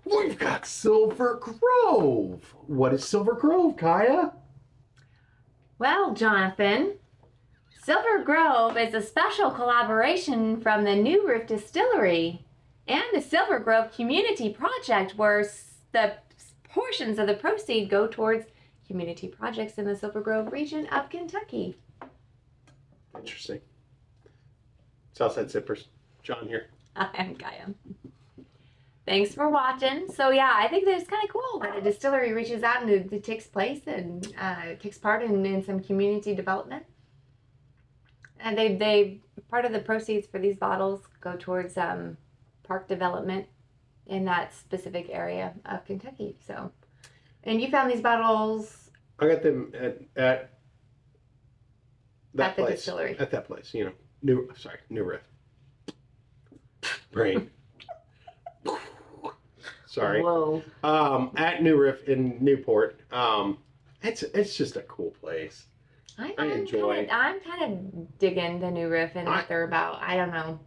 We've got Silver Grove. What is Silver Grove, Kaya? Well, Jonathan, Silver Grove is a special collaboration from the New Riff Distillery and the Silver Grove Community Project, where the portions of the proceed go towards community projects in the Silver Grove region of Kentucky. Interesting. Southside Sippers. John here. I'm Kaya. Thanks for watching. So yeah, I think that it's kind of cool that a distillery reaches out and it takes place and takes part in some community development. And they part of the proceeds for these bottles go towards park development in that specific area of Kentucky. So, and you found these bottles I got them at that at the place. distillery. At that place, you know. New Riff. Brain. Sorry. Whoa. At New Riff in Newport. It's just a cool place. I enjoy. I'm kind of digging the New Riff and what they're about. I don't know.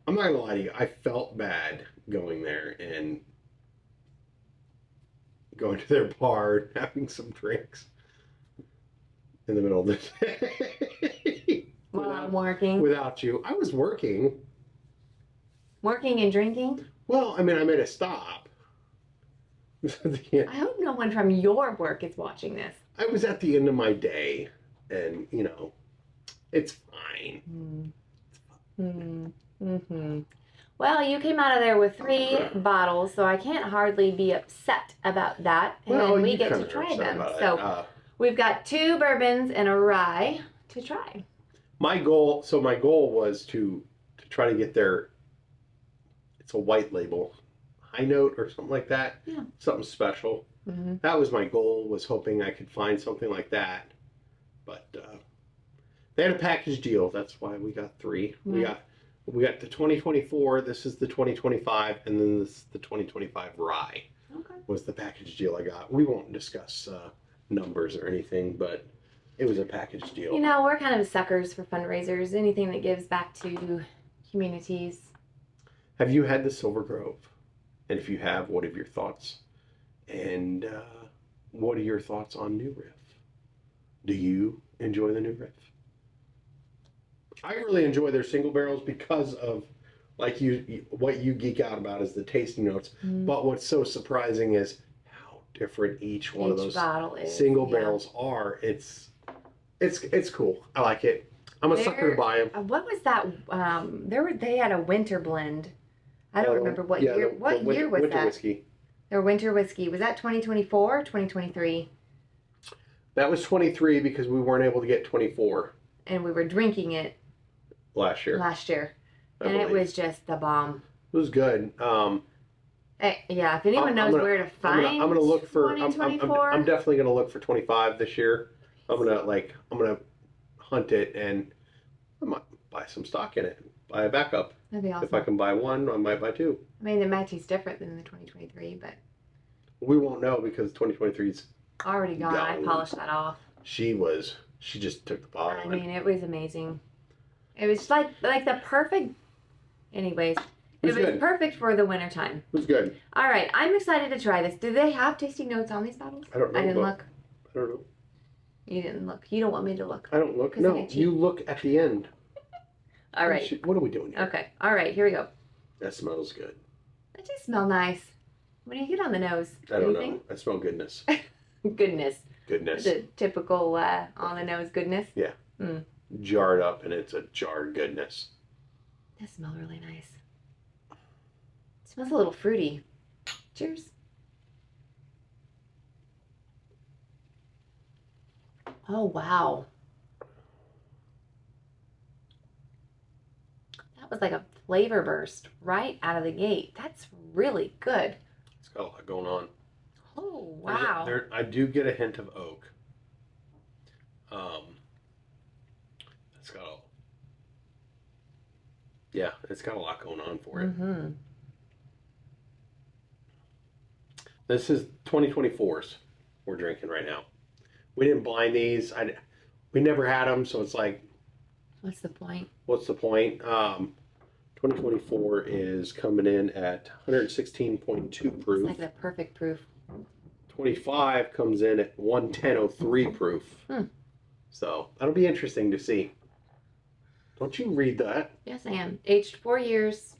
I'm not gonna lie to you. I felt bad going there and going to their bar, having some drinks in the middle of the day. While I'm working. Without you. I was working. Working and drinking? Well, I mean, I made a stop. I hope no one from your work is watching this. I was at the end of my day, and, you know, it's fine. Mm-hmm. Well, you came out of there with 3 bottles, so I can't hardly be upset about that. And Well, we you get to kinda try upset them. about it. So we've got 2 bourbons and a rye to try. My goal was to try to get their, it's a white label, high note or something like that. Yeah. Something special. Mm-hmm. That was my goal, was hoping I could find something like that. But they had a package deal. That's why we got 3. Right. We got the 2024, this is the 2025, and then this is the 2025 rye. Okay. Was the package deal I got. We won't discuss numbers or anything, but it was a package deal. You know, we're kind of suckers for fundraisers. Anything that gives back to communities. Have you had the Silver Grove? And if you have, what are your thoughts? And what are your thoughts on New Riff? Do you enjoy the New Riff? I really enjoy their single barrels because of, like what you geek out about is the tasting notes. But what's so surprising is how different each one of those bottle is, single barrels are. It's cool. I like it. I'm a sucker to buy them. What was that? They had a winter blend. I don't remember what year. What year was winter that? Whiskey. Their winter whiskey. Was that 2024 or 2023? That was 23 because we weren't able to get 24. And we were drinking it last year. And it was just the bomb. It was good. Yeah, if anyone knows where to find I'm gonna look for 2024. I'm definitely gonna look for 25 this year. I'm gonna hunt it and I might buy some stock in it. Buy a backup. That'd be awesome. If I can buy 1, I might buy 2. I mean, it might taste different than the 2023, but We won't know because 2023's already gone. I polished that off. She just took the bottle. I mean, it was amazing. It was like the perfect. Anyways, it was perfect for the winter time. It was good. All right, I'm excited to try this. Do they have tasting notes on these bottles? I don't know. I didn't look. I don't know. You didn't look. You don't want me to look. I don't look. No, you look at the end. All right. What are we doing here? Okay. All right. Here we go. That smells good. That does smell nice. What do you get on the nose? I don't know. I smell goodness. Goodness. Goodness. The typical on the nose goodness. Yeah. Jarred up, and it's a jarred goodness. That smells really nice. It smells a little fruity. Cheers. Oh, wow. That was like a flavor burst right out of the gate. That's really good. It's got a lot going on. Oh, wow. I do get a hint of oak. It's got a lot going on for it. Mm-hmm. This is 2024s we're drinking right now. We didn't blind these. We never had them, so it's like, What's the point? what's the point? 2024 is coming in at 116.2 It's proof. like the perfect proof. 25 comes in at 110.03 proof. So that'll be interesting to see. Don't you read that? Yes, I am. Aged 4 years.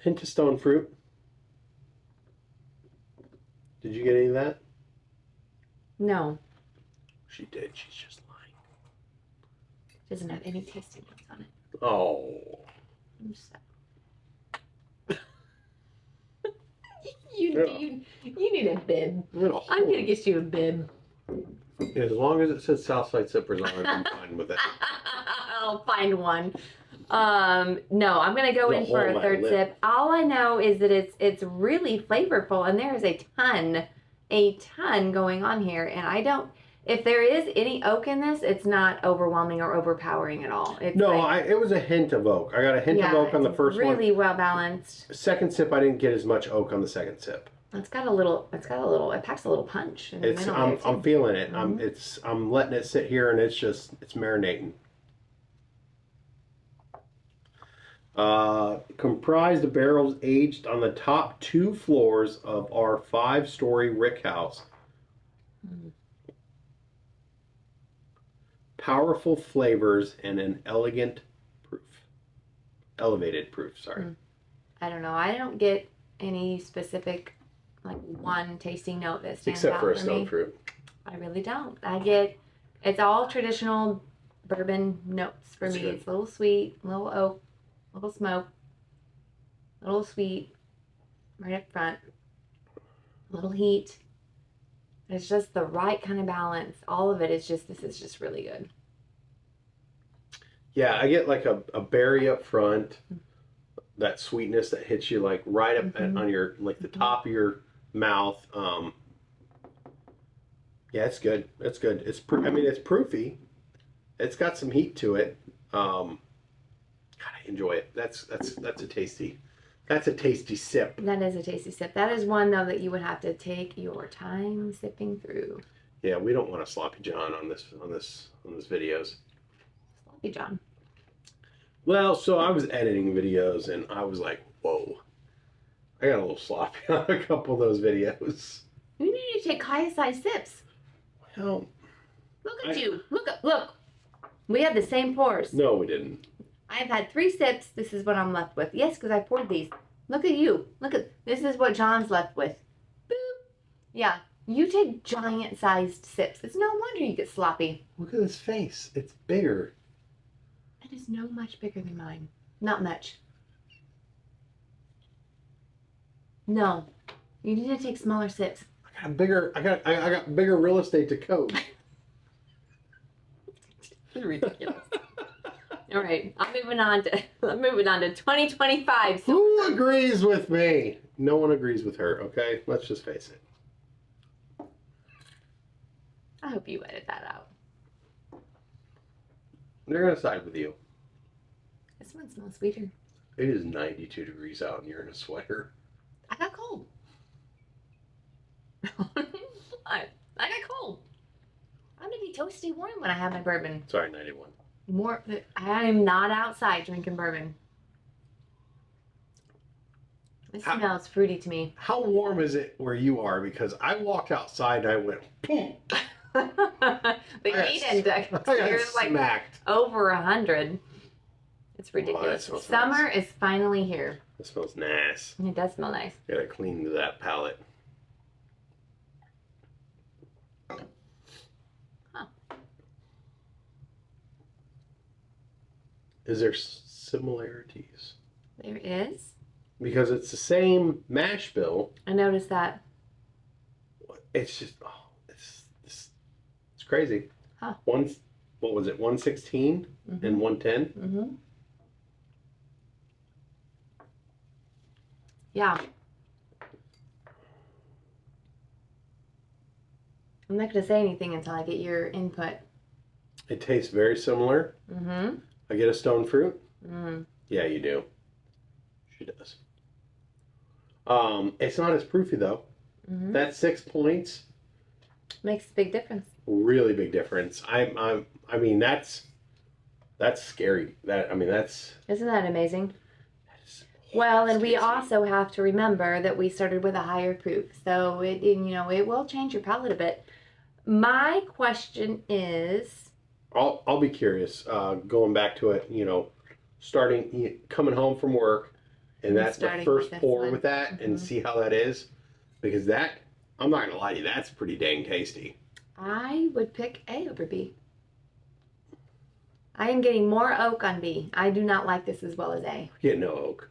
Hint of stone fruit. Did you get any of that? No, She did. She's just lying. doesn't have any tasting notes on it. Oh. I'm just... you need a bib. I'm gonna get you a bib. As long as it says Southside Sippers on it, I'm fine with it. I'll find one. No, I'm gonna go The in for a whole third lip. sip. All I know is that it's really flavorful, and there is a ton going on here. And I don't. If there is any oak in this, it's not overwhelming or overpowering at all. It's No, like, it was a hint of oak. I got a hint of oak on the first one. Really well balanced. Second sip, I didn't get as much oak on the second sip. It packs a little punch in the middle there, too. I'm feeling it. Mhm. I'm letting it sit here, and it's marinating. Comprised of barrels aged on the top 2 floors of our 5-story rick house. Powerful flavors and an elevated proof. Sorry. I don't know. I don't get any specific, like, one tasting note that stands Except out for a for stone me. fruit. I really don't. It's all traditional bourbon notes for That's me. good. It's a little sweet, a little oak, a little smoke, a little sweet, right up front, a little heat. It's just the right kind of balance. All of it is this is just really good. Yeah, I get like a berry up front, that sweetness that hits you like right up on your, like the top of your mouth. Yeah, it's good. It's good. It's it's proofy. It's got some heat to it. God, I enjoy it. That's a tasty sip. That is a tasty sip. That is one, though, that you would have to take your time sipping through. Yeah, we don't want a sloppy John on this videos. Sloppy John. Well, so I was editing videos and I was like, whoa, I got a little sloppy on a couple of those videos. You need to take high-sized sips. Well, Look at you. Look. We had the same pours. No, we didn't. I've had 3 sips. This is what I'm left with. Yes, because I poured these. Look at you. This is what John's left with. Boop. Yeah. You take giant-sized sips. It's no wonder you get sloppy. Look at his face. It's bigger. It is no much bigger than mine. Not much. No. You need to take smaller sips. I got bigger real estate to coat. Ridiculous. All right, I'm moving on to 2025. So Who agrees with me? No one agrees with her. Okay, let's just face it. I hope you edit that out. They're gonna side with you. This one smells sweeter. It is 92 degrees out, and you're in a sweater. I got cold. I got cold. I'm gonna be toasty warm when I have my bourbon. Sorry, 91. I'm not outside drinking bourbon. This smells fruity to me. How warm is it where you are? Because I walked outside and I went, boom. The heat index is like smacked. over 100. It's ridiculous. Smells Summer nice. is finally here. It smells nice. It does smell nice. Gotta clean that palate. Huh. Is there similarities? There is. Because it's the same mash bill. I noticed that. It's just, it's crazy. Huh. What was it? 116 and 110. Mm-hmm. Yeah. I'm not going to say anything until I get your input. It tastes very similar. Mm-hmm. I get a stone fruit. Mm. Yeah, you do. She does. It's not as proofy though. Mm-hmm. That's 6 points. Makes a big difference. Really big difference. I mean, that's scary. That's Isn't that amazing? that is Well, and we crazy. also have to remember that we started with a higher proof, so it will change your palate a bit. My question is, I'll be curious. Going back to it, coming home from work, and that's the starting first with this pour one. with that, and see how that is, because that I'm not gonna lie to you, that's pretty dang tasty. I would pick A over B. I am getting more oak on B. I do not like this as well as A. Get no oak.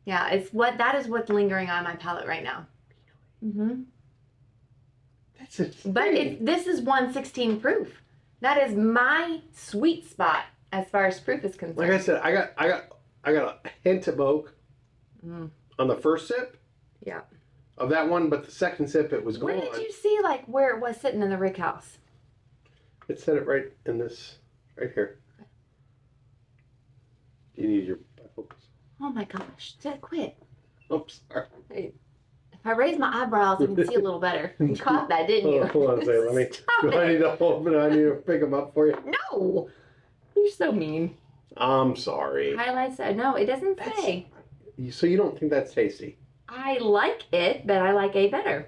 Yeah, that is what's lingering on my palate right now. Mm-hmm. That's it. But this is 116 proof. That is my sweet spot as far as proof is concerned. Like I said, I got a hint of oak Mm. on the first sip. Yeah. Of that one, but the second sip it was Where gone. did you see like where it was sitting in the rick house? It said it right in this, right here. Do you need your focus? Oh my gosh! Quit. Oops, sorry. If I raise my eyebrows, I can see a little better. You caught that, didn't you? Hold on a second. Let me. Stop Do I it. need to hold it? I need to pick them up for you. No, you're so mean. I'm sorry. Highlights. No, it doesn't That's- say. So you don't think that's tasty? I like it, but I like A better.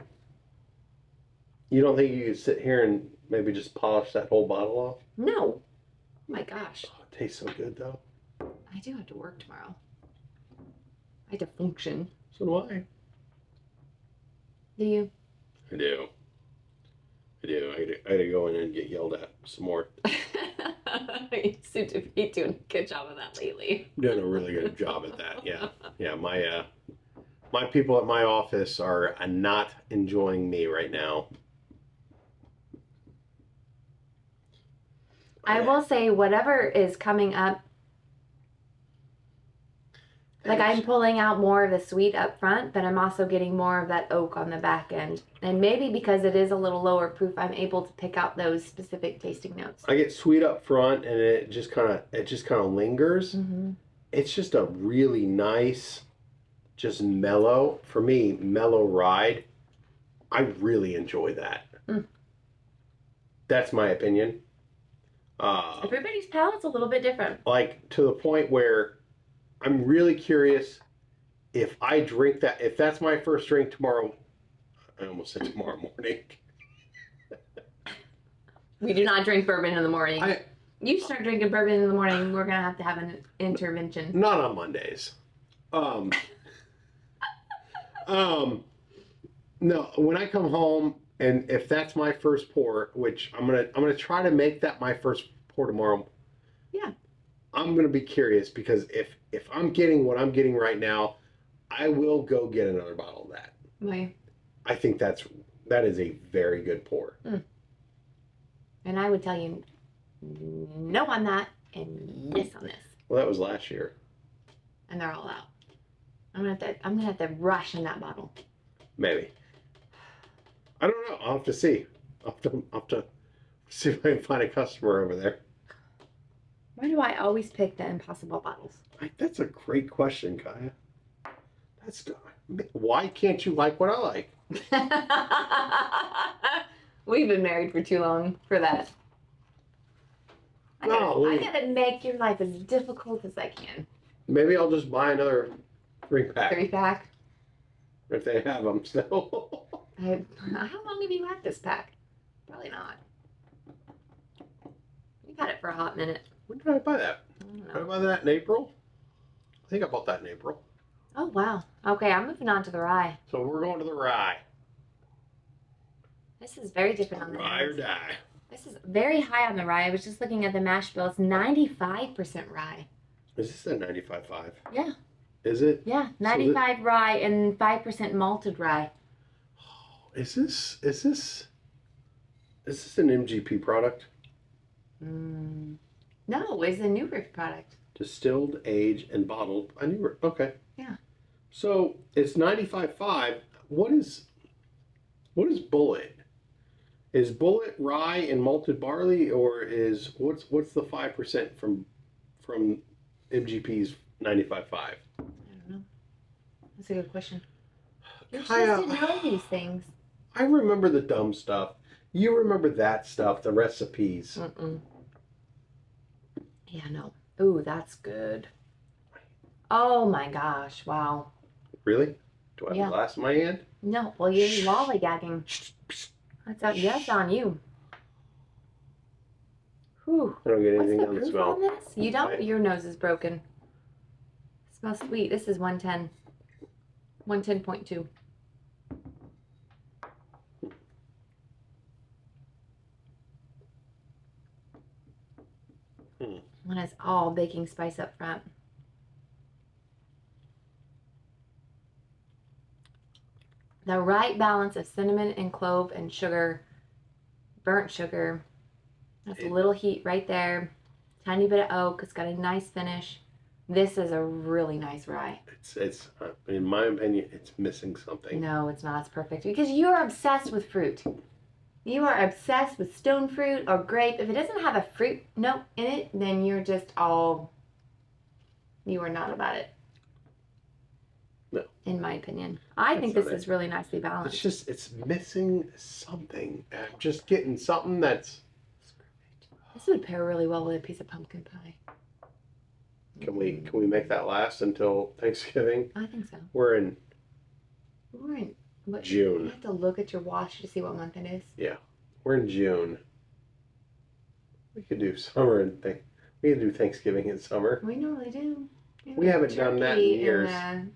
You don't think you could sit here and maybe just polish that whole bottle off? No. Oh my gosh. Oh, it tastes so good though. I do have to work tomorrow. I have to function. So do I. Do you? I do. I had to go in and get yelled at some more. You seem to be doing a good job of that lately. I'm doing a really good job at that. Yeah. My people at my office are not enjoying me right now. I will say, whatever is coming up, like I'm pulling out more of the sweet up front, but I'm also getting more of that oak on the back end. And maybe because it is a little lower proof, I'm able to pick out those specific tasting notes. I get sweet up front, and it just kind of lingers. Mm-hmm. It's just a really nice, just mellow, for me, mellow ride. I really enjoy that. Mm. That's my opinion. Everybody's palate's a little bit different. Like to the point where I'm really curious if I drink that, if that's my first drink tomorrow. I almost said tomorrow morning. We do not drink bourbon in the morning. I- You start drinking bourbon in the morning, we're gonna have an intervention. Not on Mondays. No, when I come home and if that's my first pour, which I'm gonna try to make that my first pour tomorrow. Yeah. I'm gonna be curious because if I'm getting what I'm getting right now, I will go get another bottle of that. Why? I think that is a very good pour. And I would tell you no on that and yes on this. Well, that was last year. And they're all out. I'm gonna have to rush in that bottle. Maybe. I don't know. I'll have to see. I'll have to see if I can find a customer over there. Why do I always pick the impossible bottles? That's a great question, Kaya. Why can't you like what I like? We've been married for too long for that. I gotta make your life as difficult as I can. Maybe I'll just buy another 3-pack 3-pack. if they have them still. How long have you had this pack? Probably not. You've had it for a hot minute. When did I buy that? I don't Did I know. buy that in April? I think I bought that in April. Oh wow. Okay, I'm moving on to the rye. So we're going to the rye. This is very different on the Rye or nose. die. This is very high on the rye. I was just looking at the mash bill. It's 95% rye. Is this a 95.5? Yeah. Is it? Yeah, 95 rye and 5% malted rye. Is this an MGP product? No, it's a new Riff product. Distilled, aged, and bottled. I knew. Okay. Yeah. So it's 95.5. What is Bullet? Is Bullet rye and malted barley, or is what's the 5% from MGP's 95.5? I don't know. That's a good question. You're Kaya, supposed to know these things. I remember the dumb stuff. You remember that stuff, the recipes. Mm-mm. Yeah, no. Ooh, that's good. Oh my gosh! Wow. Really? Do I have Yeah. a glass in my hand? No. Well, you're lollygagging. That's on you. Whew. I don't get What's anything the on the proof smell. on this? You don't? Right. Your nose is broken. Smells sweet. This is 110. 110.2. And it's all baking spice up front. The right balance of cinnamon and clove and sugar, burnt sugar. That's a little heat right there. Tiny bit of oak. It's got a nice finish. This is a really nice rye. It's in my opinion, it's missing something. No, it's not. It's perfect because you are obsessed with fruit. You are obsessed with stone fruit or grape. If it doesn't have a fruit note in it, then you're just all. You are not about it. No. In my opinion, I think this is really nicely balanced. It's missing something. I'm just getting something that's. This would pair really well with a piece of pumpkin pie. Can we make that last until Thanksgiving? I think so. We're in what, June. You have to look at your watch to see what month it is. Yeah, we're in June. We could do summer and we could do Thanksgiving in summer. We normally do. We haven't done that in years.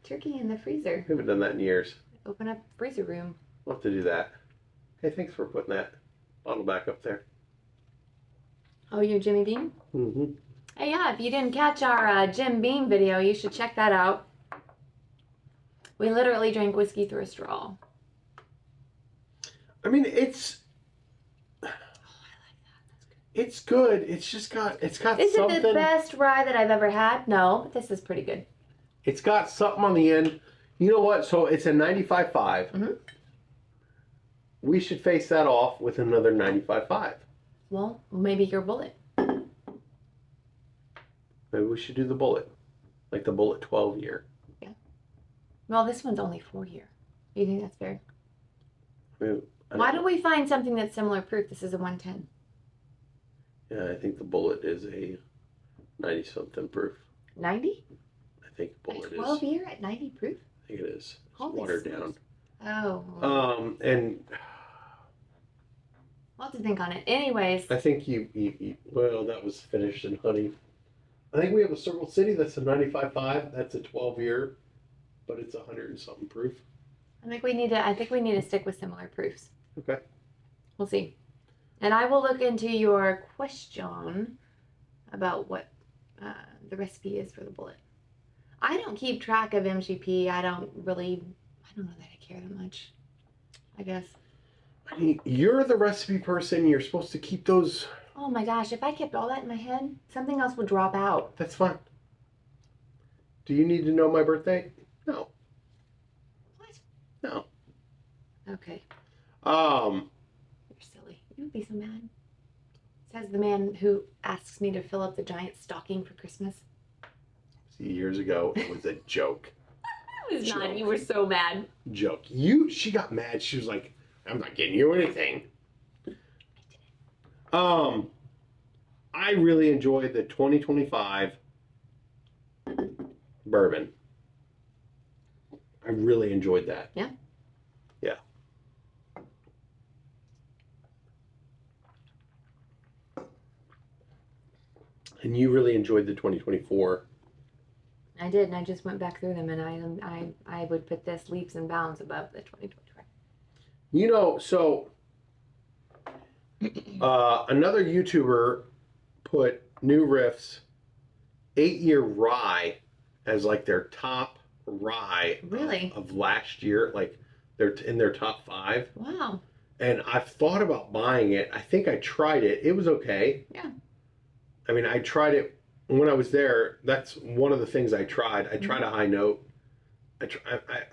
Turkey in the freezer. We haven't done that in years. Open up freezer room. We'll have to do that. Hey, thanks for putting that bottle back up there. Oh, you're Jimmy Beam? Mm-hmm. Hey, yeah, if you didn't catch our Jim Beam video, you should check that out. We literally drank whiskey through a straw. I mean, it's good. It's just got Is something. it the best rye that I've ever had? No, but this is pretty good. It's got something on the end. You know what? So it's a 95.5. Mm-hmm. We should face that off with another 95.5. Well, maybe your bullet. Maybe we should do the bullet. Like the bullet 12 year. Yeah. Well, this one's only 4 year. Do you think that's fair? Why don't we find something that's similar proof? This is a 110. Yeah, I think the bullet is a 90-something proof. 90? I think the bullet A 12 year at 90 proof? I think it is. It's Holy watered smokes. down. Oh. And I'll have to think on it. Anyways. I think well, that was finished in honey. I think we have a Circle City that's a 95.5. That's a 12 year, but it's 100 and something proof. I think we need to stick with similar proofs. Okay. We'll see. And I will look into your question about what the recipe is for the bullet. I don't keep track of MGP. I don't know that I care that much, I guess. I mean, you're the recipe person. You're supposed to keep those. Oh my gosh, if I kept all that in my head, something else would drop out. That's fine. Do you need to know my birthday? No. What? No. Okay. Um. You're silly. You would be so mad. Says the man who asks me to fill up the giant stocking for Christmas. See, years ago, it was a joke. It was not. You were so mad. Joke. She got mad. She was like, I'm not getting you anything. I really enjoyed the 2025 bourbon. I really enjoyed that. Yeah? Yeah. And you really enjoyed the 2024. I did, and I just went back through them, and I would put this leaps and bounds above the 2025. You know, so another YouTuber put New Riff's 8-year rye as like their top rye of last year. Like they're in their top 5. Wow. And I've thought about buying it. I think I tried it. It was okay. Yeah. I mean, I tried it when I was there. That's one of the things I tried. I tried a high note.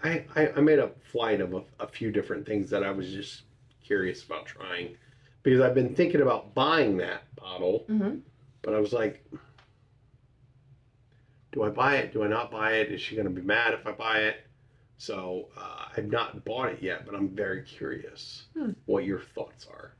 I made a flight of a few different things that I was just curious about trying, because I've been thinking about buying that bottle, but I was like, do I buy it? Do I not buy it? Is she going to be mad if I buy it? So I've not bought it yet, but I'm very curious what your thoughts are.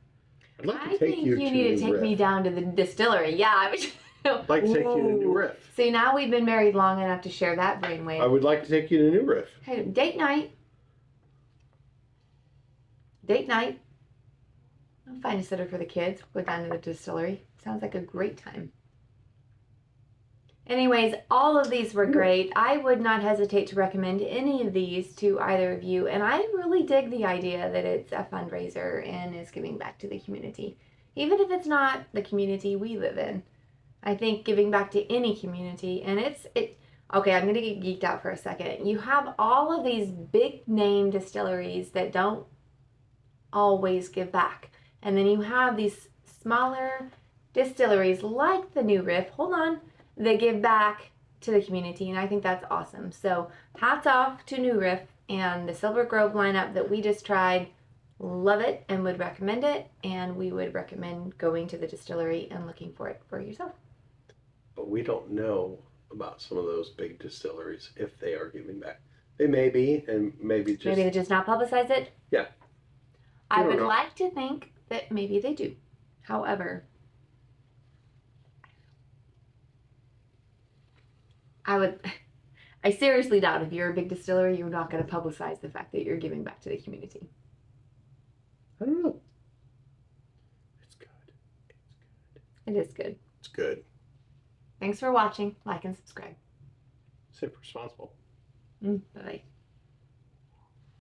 I'd like I to take think you you to need to New take me Riff. down to the distillery. Yeah, I was. I'd like to take you to New Ooh. Riff. See, now we've been married long enough to share that I brainwave. would like to take you to New Riff. Hey, date night. Date night. I'll find a sitter for the kids. Go down to the distillery. Sounds like a great time. Anyways, all of these were great. I would not hesitate to recommend any of these to either of you. And I really dig the idea that it's a fundraiser and is giving back to the community. Even if it's not the community we live in. I think giving back to any community, and okay, I'm gonna get geeked out for a second. You have all of these big name distilleries that don't always give back. And then you have these smaller distilleries like the New Riff, hold on, that give back to the community, and I think that's awesome. So hats off to New Riff and the Silver Grove lineup that we just tried. Love it and would recommend it, and we would recommend going to the distillery and looking for it for yourself. But we don't know about some of those big distilleries if they are giving back. They may be, and maybe Maybe they just not publicize it? Yeah. I We don't would know. like to think that maybe they do. However, I seriously doubt if you're a big distillery, you're not going to publicize the fact that you're giving back to the community. I don't know. It's good. It is good. It's good. Thanks for watching. Like and subscribe. Safe responsible. Bye-bye.